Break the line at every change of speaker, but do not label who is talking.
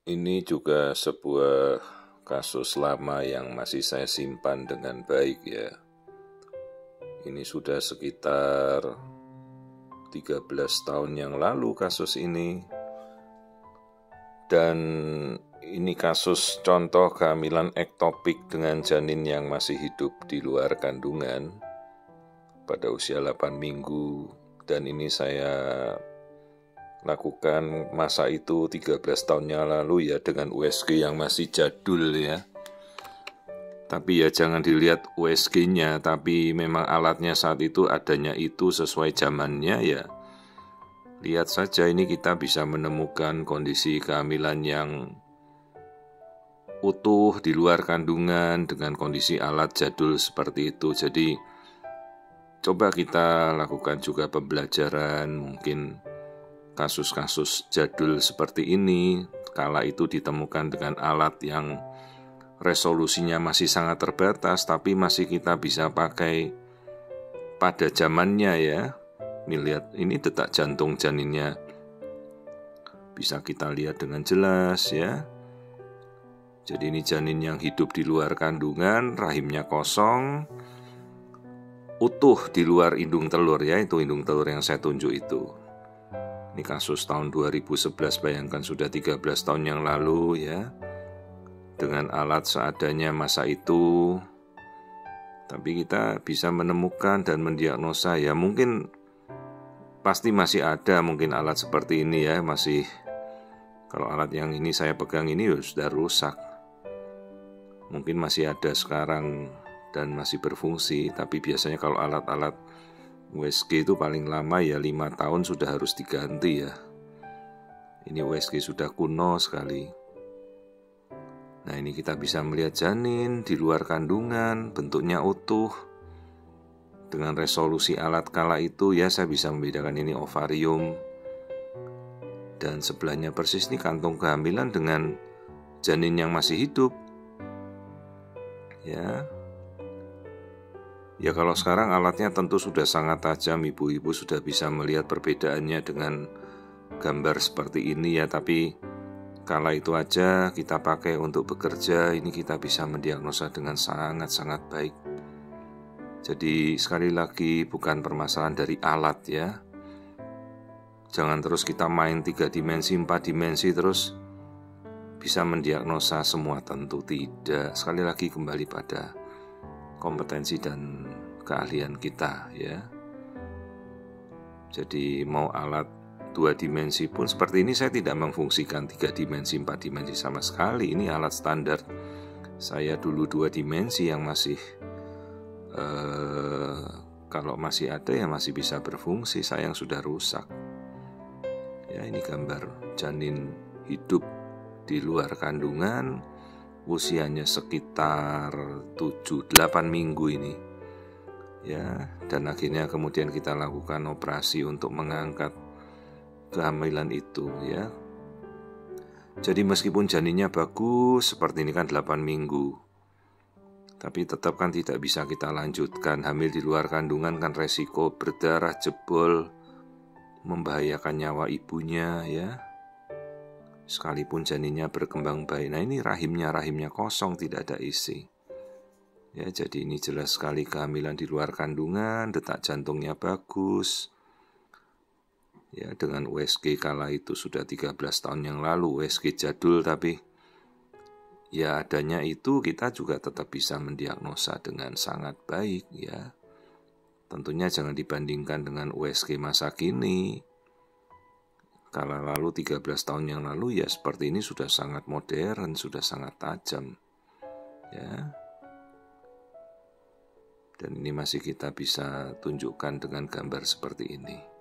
Ini juga sebuah kasus lama yang masih saya simpan dengan baik ya. Ini sudah sekitar 13 tahun yang lalu kasus ini. Dan ini kasus contoh kehamilan ektopik dengan janin yang masih hidup di luar kandungan pada usia 8 minggu. Dan ini saya lakukan masa itu 13 tahunnya lalu ya dengan USG yang masih jadul ya. Tapi ya jangan dilihat USG-nya, tapi memang alatnya saat itu adanya itu sesuai zamannya ya. Lihat saja ini kita bisa menemukan kondisi kehamilan yang utuh di luar kandungan dengan kondisi alat jadul seperti itu. Jadi coba kita lakukan juga pembelajaran mungkin kasus-kasus jadul seperti ini, kala itu ditemukan dengan alat yang resolusinya masih sangat terbatas, tapi masih kita bisa pakai pada zamannya ya. Lihat, ini detak jantung janinnya bisa kita lihat dengan jelas ya. Jadi ini janin yang hidup di luar kandungan, rahimnya kosong, utuh di luar indung telur ya, itu indung telur yang saya tunjuk itu. Ini kasus tahun 2011, bayangkan sudah 13 tahun yang lalu ya. Dengan alat seadanya masa itu. Tapi kita bisa menemukan dan mendiagnosa ya, mungkin pasti masih ada mungkin alat seperti ini ya, masih. Kalau alat yang ini saya pegang ini sudah rusak. Mungkin masih ada sekarang dan masih berfungsi, tapi biasanya kalau alat-alat USG itu paling lama ya 5 tahun sudah harus diganti ya. Ini USG sudah kuno sekali. Nah ini kita bisa melihat janin di luar kandungan, bentuknya utuh. Dengan resolusi alat kala itu ya saya bisa membedakan ini ovarium. Dan sebelahnya persis ini kantung kehamilan dengan janin yang masih hidup. Ya kalau sekarang alatnya tentu sudah sangat tajam, ibu-ibu sudah bisa melihat perbedaannya dengan gambar seperti ini ya. Tapi kala itu aja kita pakai untuk bekerja, ini kita bisa mendiagnosa dengan sangat-sangat baik. Jadi sekali lagi bukan permasalahan dari alat ya. Jangan terus kita main 3 dimensi, 4 dimensi terus bisa mendiagnosa semua, tentu tidak. Sekali lagi kembali pada kompetensi dan keahlian kita ya. Jadi mau alat 2 dimensi pun seperti ini saya tidak memfungsikan 3 dimensi, 4 dimensi sama sekali. Ini alat standar saya dulu 2 dimensi yang masih kalau masih ada ya masih bisa berfungsi, sayang sudah rusak. Ya ini gambar janin hidup di luar kandungan, usianya sekitar 7-8 minggu ini ya, dan akhirnya kemudian kita lakukan operasi untuk mengangkat kehamilan itu ya. Jadi meskipun janinnya bagus seperti ini kan 8 minggu, tapi tetap kan tidak bisa kita lanjutkan. Hamil di luar kandungan kan resiko berdarah, jebol, membahayakan nyawa ibunya ya. Sekalipun janinnya berkembang baik. Nah ini rahimnya kosong, tidak ada isi. Ya jadi ini jelas sekali kehamilan di luar kandungan, detak jantungnya bagus. Ya dengan USG kala itu sudah 13 tahun yang lalu, USG jadul, tapi ya adanya itu kita juga tetap bisa mendiagnosa dengan sangat baik ya. Tentunya jangan dibandingkan dengan USG masa kini. Kala lalu 13 tahun yang lalu ya seperti ini sudah sangat modern, sudah sangat tajam ya. Dan ini masih kita bisa tunjukkan dengan gambar seperti ini.